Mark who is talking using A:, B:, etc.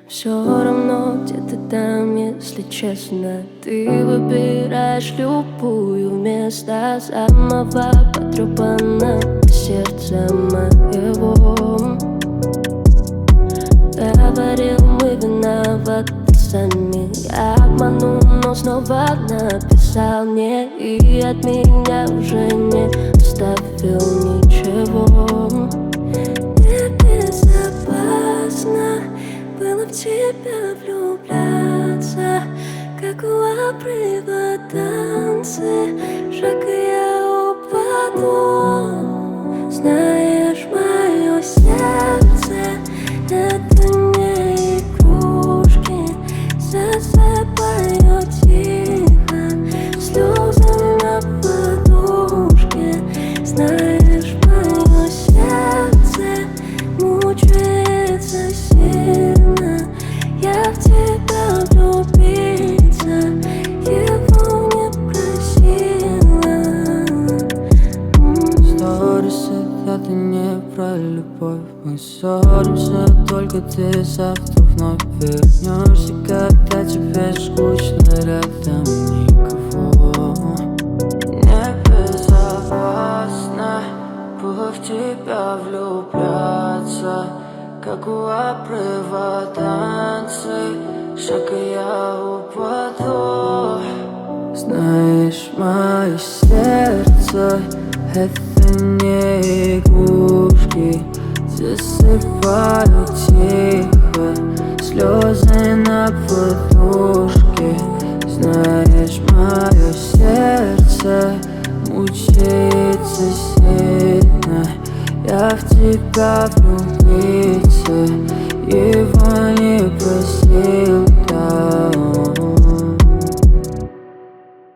A: Все равно где-то там, если честно. Ты выбираешь любую вместо самого потрепанного сердца моего. Говорил, мы виноваты сами. Я обманул, но снова написал не. И от меня уже не оставил ничего. Небезопасно было в тебя влюбляться, как у обрыва танцы. Шаг и я упаду. Знаешь, мое сердце — это не игрушки. Засыпаю тихо, слезы на подушке. Знаешь, мое сердце мучается сильно. Я в тебя влюбиться его не просила.
B: Сторисы — это не про любовь. Мы ссоримся, только ты завтра вновь вернешься, когда тебе скучно, рядом никого. Небезопасно было в тебя влюбляться, как у обрыва танцы. Шаг и я упаду. Знаешь, мое сердце — это не игрушки. Засыпаю тихо,